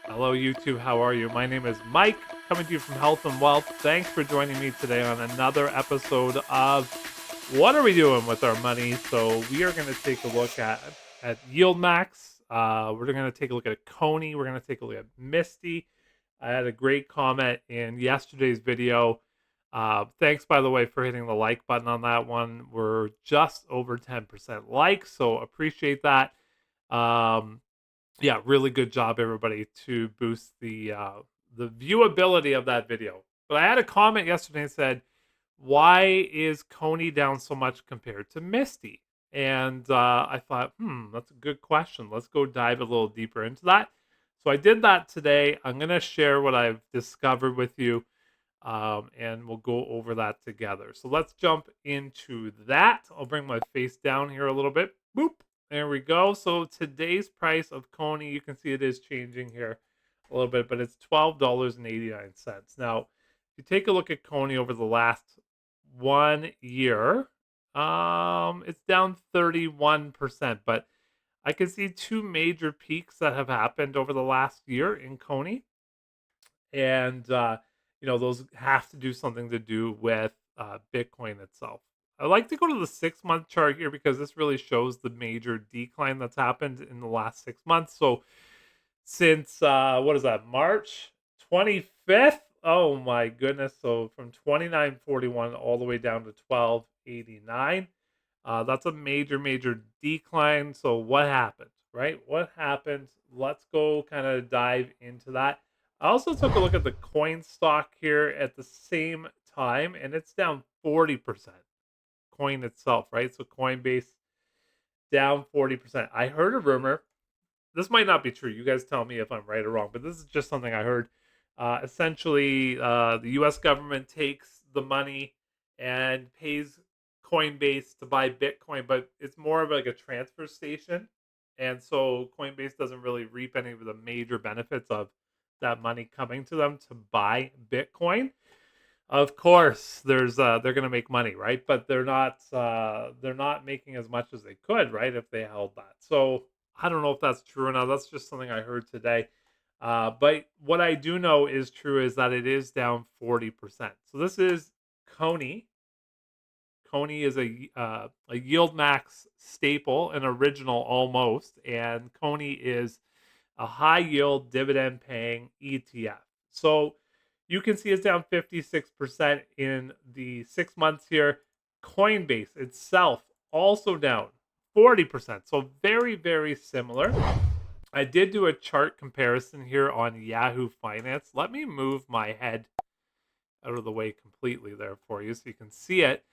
Hello, YouTube. How are you? My name is Mike, coming to you from Health and Wealth. Thanks for joining me today on another episode of What Are We Doing with Our Money? So we are going to take a look at YieldMax. We're going to take a look at CONY. We're going to take a look at Misty. I had a great comment in yesterday's video. Thanks, by the way, for hitting the like button on that one. We're just over 10% likes, so appreciate that. Um, yeah, really good job, everybody, to boost the viewability of that video. But I had a comment yesterday that said, "Why is Coney down so much compared to Misty?" And I thought, that's a good question. Let's go dive a little deeper into that. So I did that today. I'm going to share what I've discovered with you, and we'll go over that together. So let's jump into that. I'll bring my face down here a little bit. Boop. There we go. So today's price of Coney, you can see it is changing here a little bit, but it's $12.89. Now, if you take a look at Coney over the last 1 year, it's down 31%, but I can see two major peaks that have happened over the last year in Coney, and those have to do something to do with Bitcoin itself. I like to go to the 6 month chart here because this really shows the major decline that's happened in the last 6 months. So since what is that, March 25th? Oh my goodness. So from 29.41 all the way down to 12.89. That's a major decline. So what happened, right? What happened? Let's go kind of dive into that. I also took a look at the coin stock here at the same time, and it's down 40%. Coin itself, right? So Coinbase down 40%. I heard a rumor. This might not be true. You guys tell me if I'm right or wrong, but this is just something I heard. Essentially, the U.S. government takes the money and pays Coinbase to buy Bitcoin, but it's more of like a transfer station. And so Coinbase doesn't really reap any of the major benefits of that money coming to them to buy Bitcoin. Of course, they're going to make money, right? But they're not making as much as they could, right? If they held that. So I don't know if that's true or not. That's just something I heard today. But what I do know is true is that it is down 40%. So this is Coney. Coney is a YieldMax staple, an original almost, and Coney is a high yield dividend paying ETF. So you can see it's down 56% in the 6 months here. Coinbase itself also down 40%. So very similar. I did do a chart comparison here on Yahoo Finance. Let me move my head out of the way completely there for you so you can see it.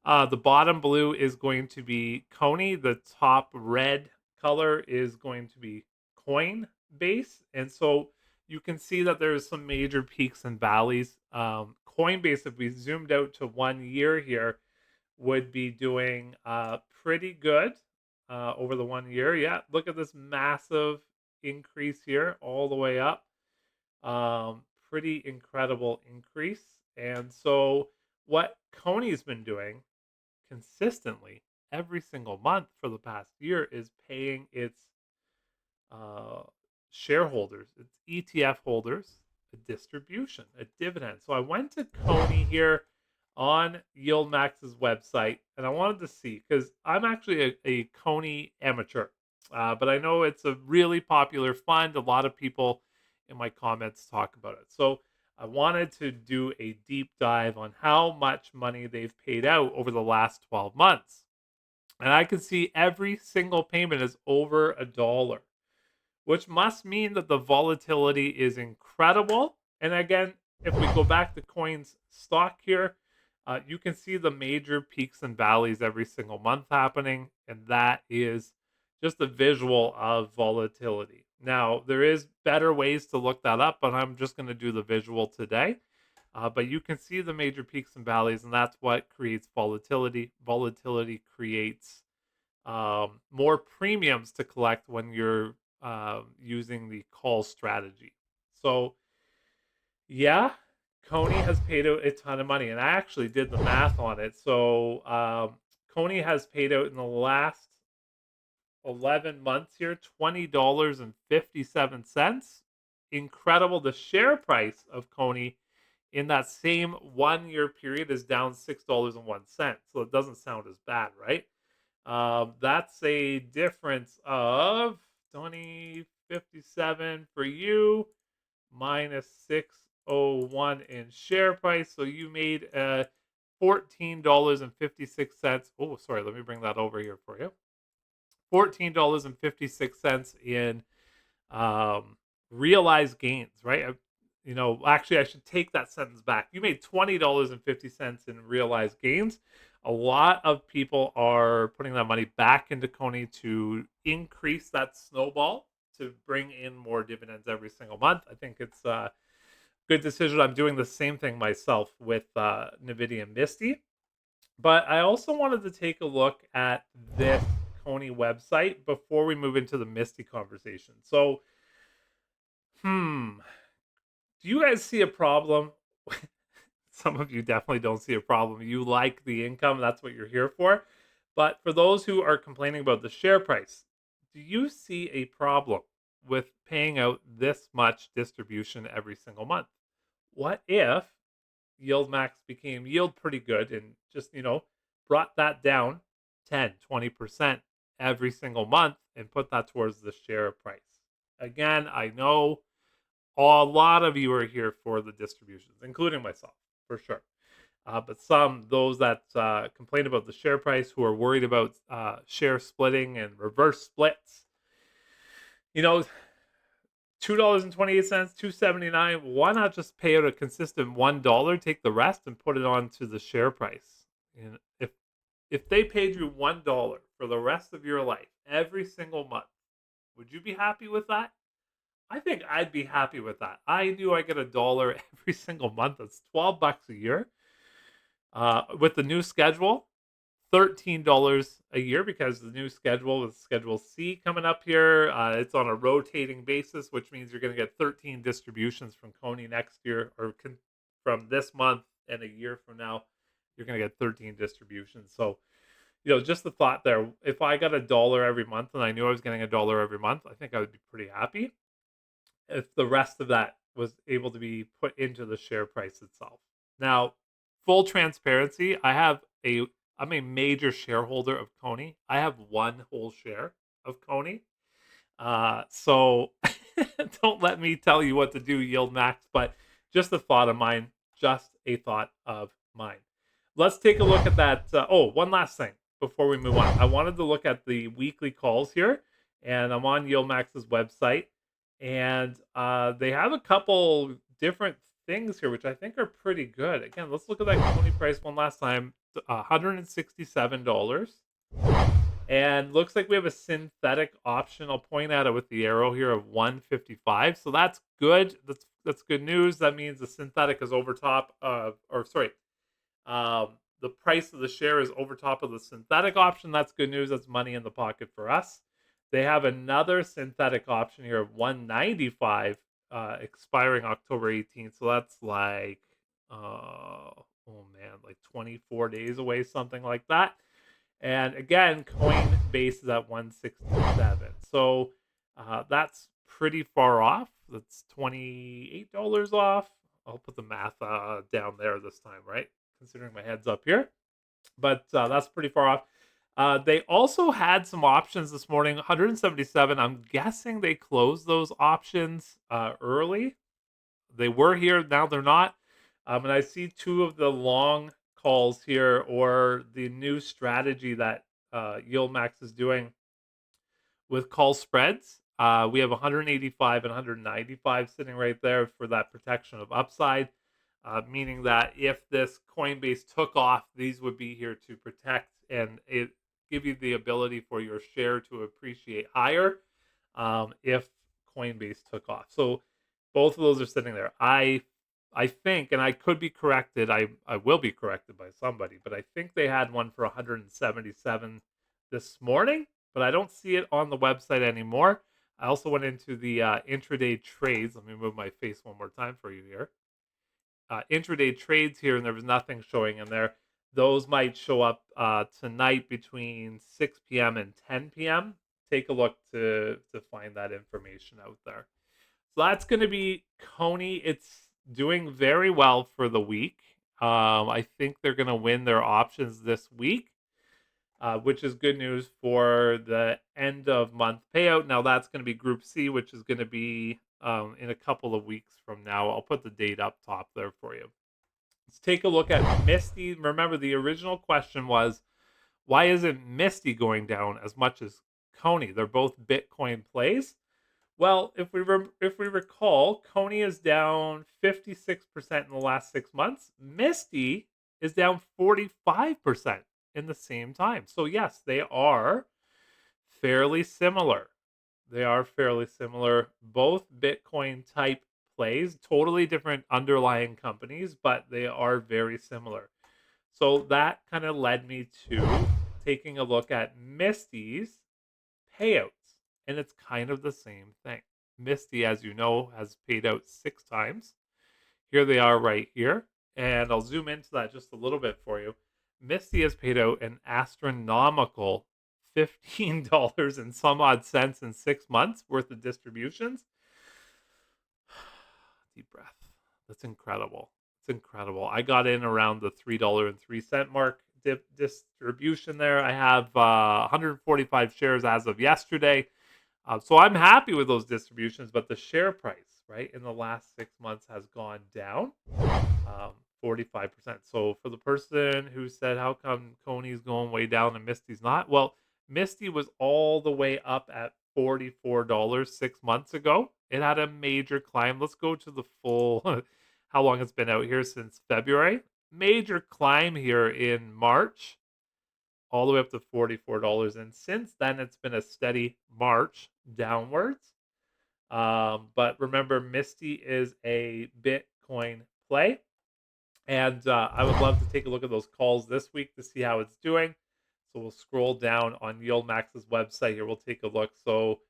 The bottom blue is going to be Coney. The top red color is going to be Coinbase. And so you can see that there's some major peaks and valleys. Coinbase, if we zoomed out to 1 year here, would be doing pretty good over the 1 year. Yeah, look at this massive increase here all the way up. Pretty incredible increase. And so what Coney's been doing consistently every single month for the past year is paying its uh, shareholders, its ETF holders, a distribution, a dividend. So I went to Coney here on YieldMax's website, and I wanted to see because I'm actually a Coney amateur, but I know it's a really popular fund. A lot of people in my comments talk about it. So I wanted to do a deep dive on how much money they've paid out over the last 12 months. And I can see every single payment is over $1, which must mean that the volatility is incredible. And again, if we go back to coins stock here, you can see the major peaks and valleys every single month happening, and that is just a visual of volatility. Now, there is better ways to look that up, but I'm just going to do the visual today. But you can see the major peaks and valleys, and that's what creates volatility. Volatility creates more premiums to collect when you're using the call strategy. So, yeah, Coney has paid out a ton of money, and I actually did the math on it. So, Coney has paid out in the last 11 months here, $20.57. Incredible. The share price of CONY in that same 1 year period is down $6.01. So it doesn't sound as bad, right? That's a difference of 20.57 for you minus 601 in share price. So you made $14.56. Oh, sorry. Let me bring that over here for you. $14.56 in um, realized gains, right? Actually, I should take that sentence back. You made $20.50 in realized gains. A lot of people are putting that money back into CONY to increase that snowball to bring in more dividends every single month. I think it's a good decision. I'm doing the same thing myself with Nvidia and Misty. But I also wanted to take a look at this CONY website before we move into the Misty conversation. So, do you guys see a problem? Some of you definitely don't see a problem. You like the income, that's what you're here for. But for those who are complaining about the share price, do you see a problem with paying out this much distribution every single month? What if YieldMax became yield pretty good and just, brought that down 10, 20% every single month and put that towards the share price? Again, I know a lot of you are here for the distributions, including myself, for sure. But those that complain about the share price, who are worried about share splitting and reverse splits, you know, $2.28, $2.79. Why not just pay out a consistent $1, take the rest, and put it onto the share price? And if they paid you $1 for the rest of your life every single month, would you be happy with that? I think I'd be happy with that. I knew I get a dollar every single month. That's $12 a year. With the new schedule, $13 a year because the new schedule is Schedule C coming up here. It's on a rotating basis, which means you're going to get 13 distributions from CONY next year, or from this month and a year from now. You're going to get 13 distributions. So, just the thought there. If I got a dollar every month and I knew I was getting a dollar every month, I think I would be pretty happy if the rest of that was able to be put into the share price itself. Now, full transparency, I'm a major shareholder of CONY. I have one whole share of CONY. So don't let me tell you what to do, YieldMax, but just a thought of mine, just a thought of mine. Let's take a look at that. One last thing before we move on. I wanted to look at the weekly calls here, and I'm on YieldMax's website, and they have a couple different things here, which I think are pretty good. Again, let's look at that CONY price one last time. $167. And looks like we have a synthetic option. I'll point at it with the arrow here of 155. So that's good. That's good news. That means the synthetic is over top of, or sorry, the price of the share is over top of the synthetic option. That's good news. That's money in the pocket for us. They have another synthetic option here of 195, expiring October 18th. So that's like, oh man, like 24 days away, something like that. And again, Coinbase is at 167. So that's pretty far off. That's $28 off. I'll put the math down there this time, right? Considering my head's up here. But that's pretty far off. They also had some options this morning, 177. I'm guessing they closed those options early. They were here, now they're not. And I see two of the long calls here, or the new strategy that YieldMax is doing with call spreads. We have 185 and 195 sitting right there for that protection of upside, meaning that if this Coinbase took off, these would be here to protect and it give you the ability for your share to appreciate higher if Coinbase took off. So both of those are sitting there. I think, and I could be corrected. I will be corrected by somebody, but I think they had one for 177 this morning, but I don't see it on the website anymore. I also went into the intraday trades. Let me move my face one more time for you here. Intraday trades here, and there was nothing showing in there. Those might show up tonight between 6 p.m. and 10 p.m. take a look to find that information out there. So that's going to be CONY. It's doing very well for the week. I think they're going to win their options this week, which is good news for the end of month payout. Now that's going to be Group C, which is going to be in a couple of weeks from now. I'll put the date up top there for you. Let's take a look at Misty. Remember, the original question was, why isn't Misty going down as much as CONY? They're both Bitcoin plays. Well, if we recall, CONY is down 56% in the last 6 months. Misty is down 45% in the same time. So yes, they are fairly similar. They are fairly similar. Both Bitcoin type plays, totally different underlying companies, but they are very similar. So that kind of led me to taking a look at Misty's payouts. And it's kind of the same thing. Misty, as you know, has paid out 6 times. Here they are right here. And I'll zoom into that just a little bit for you. Misty has paid out an astronomical $15 and some odd cents in 6 months worth of distributions. Deep breath. That's incredible. It's incredible. I got in around the $3.03 mark distribution there. I have 145 shares as of yesterday. So I'm happy with those distributions, but the share price, right, in the last 6 months has gone down 45%. So for the person who said, how come CONY's going way down and Misty's not? Well, Misty was all the way up at $44 6 months ago. It had a major climb. Let's go to the full, how long it's been out here since February. Major climb here in March, all the way up to $44. And since then, it's been a steady march downwards. But remember, Misty is a Bitcoin play. And I would love to take a look at those calls this week to see how it's doing. So we'll scroll down on YieldMax's website here. We'll take a look. So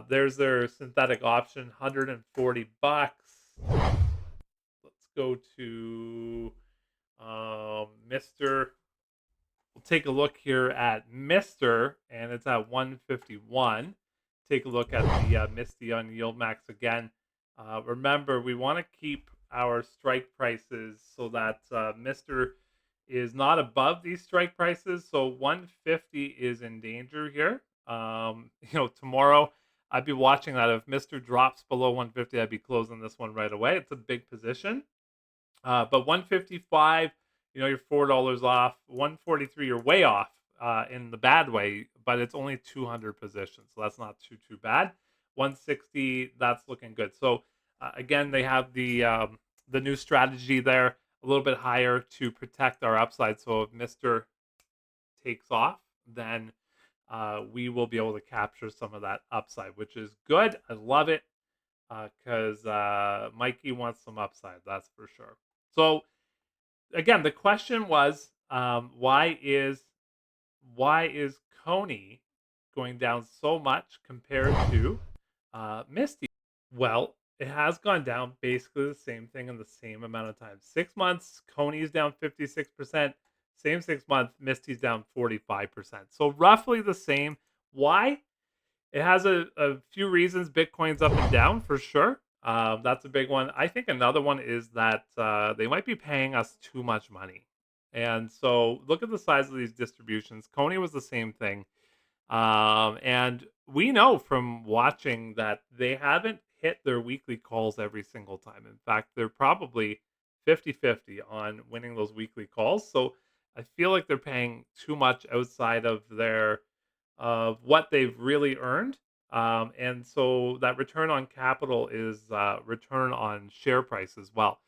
there's their synthetic option, 140 bucks. Let's go to Mr. We'll take a look here at Mr. and it's at 151. Take a look at the Misty on YieldMax again. Remember, we want to keep our strike prices so that Mr. is not above these strike prices. So 150 is in danger here. Tomorrow I'd be watching that. If Mr. drops below 150, I'd be closing this one right away. It's a big position. But 155, you're $4 off. 143, you're way off in the bad way, but it's only 200 positions, so that's not too bad. 160, that's looking good. So again, they have the new strategy there, a little bit higher to protect our upside. So if Mr. takes off, then we will be able to capture some of that upside, which is good. I love it because Mikey wants some upside, that's for sure. So again, the question was, why is CONY going down so much compared to Misty? Well, it has gone down basically the same thing in the same amount of time. 6 months, CONY is down 56%. Same 6 months, Misty's down 45%. So roughly the same. Why? It has a few reasons. Bitcoin's up and down for sure. That's a big one. I think another one is that they might be paying us too much money. And so look at the size of these distributions. CONY was the same thing. And we know from watching that they haven't hit their weekly calls every single time. In fact, they're probably 50-50 on winning those weekly calls. So I feel like they're paying too much outside of what they've really earned. And so that return on capital is return on share price as well.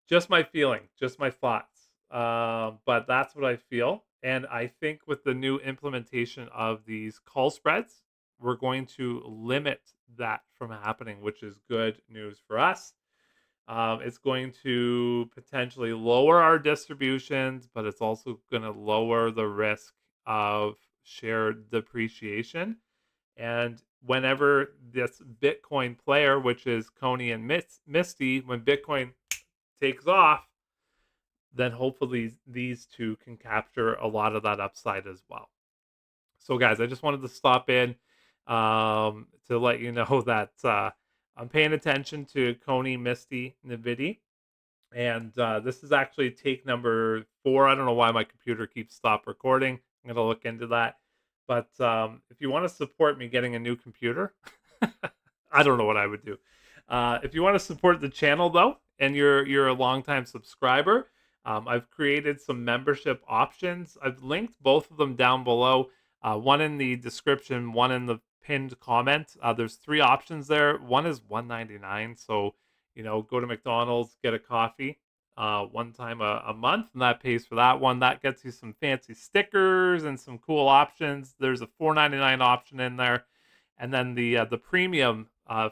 Just my feeling, just my thoughts. But that's what I feel. And I think with the new implementation of these call spreads, we're going to limit that from happening, which is good news for us. It's going to potentially lower our distributions, but it's also going to lower the risk of share depreciation. And whenever this Bitcoin player, which is CONY and Misty, when Bitcoin takes off, then hopefully these two can capture a lot of that upside as well. So, guys, I just wanted to stop in to let you know that I'm paying attention to CONY MSTY Nvidia. And this is actually take number 4. I don't know why my computer keeps stop recording. I'm going to look into that. But if you want to support me getting a new computer, I don't know what I would do. If you want to support the channel though, and you're a longtime subscriber, I've created some membership options. I've linked both of them down below. One in the description, one in the pinned comment. There's 3 options there. One is $1.99, so go to McDonald's, get a coffee one time a month, and that pays for that one. That gets you some fancy stickers and some cool options. There's a $4.99 option in there, and then the premium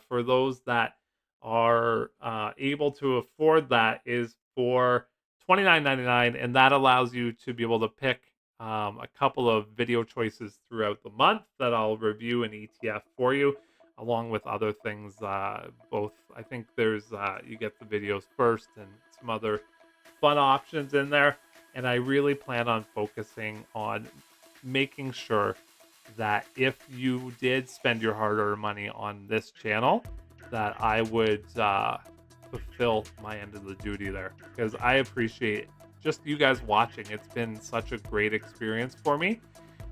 for those that are able to afford that is for $29.99, and that allows you to be able to pick a couple of video choices throughout the month that I'll review an ETF for you, along with other things. Both, I think there's you get the videos first and some other fun options in there. And I really plan on focusing on making sure that if you did spend your hard-earned money on this channel, that I would fulfill my end of the duty there, because I appreciate just you guys watching. It's been such a great experience for me.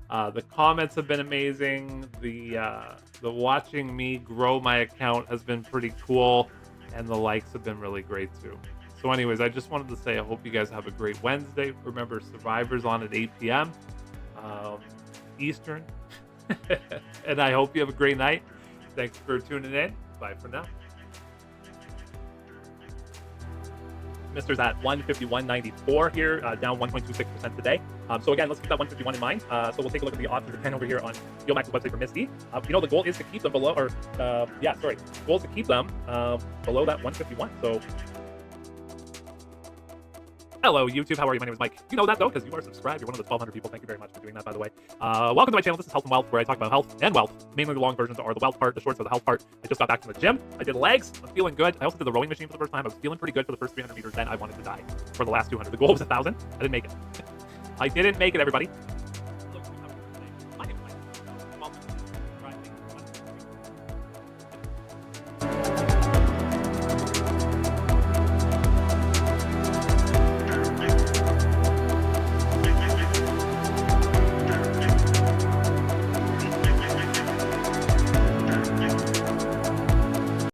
The comments have been amazing. The watching me grow my account has been pretty cool, and the likes have been really great too. So anyways, I just wanted to say I hope you guys have a great Wednesday. Remember, Survivor's on at 8 p.m. Eastern. And I hope you have a great night. Thanks for tuning in. Bye for now. Mister's at 151.94 here, down 1.26% today. So again, let's keep that 151 in mind. So we'll take a look at the options again over here on YieldMax's website for Misty. The goal is to keep them below, the goal is to keep them below that 151. So hello, YouTube. How are you? My name is Mike. You know that, though, because you are subscribed. You're one of the 1,200 people. Thank you very much for doing that, by the way. Welcome to my channel. This is Health and Wealth, where I talk about health and wealth. Mainly the long versions are the wealth part, the shorts are the health part. I just got back from the gym. I did legs. I'm feeling good. I also did the rowing machine for the first time. I was feeling pretty good for the first 300 meters. Then I wanted to die for the last 200. The goal was 1,000. I didn't make it. I didn't make it, everybody.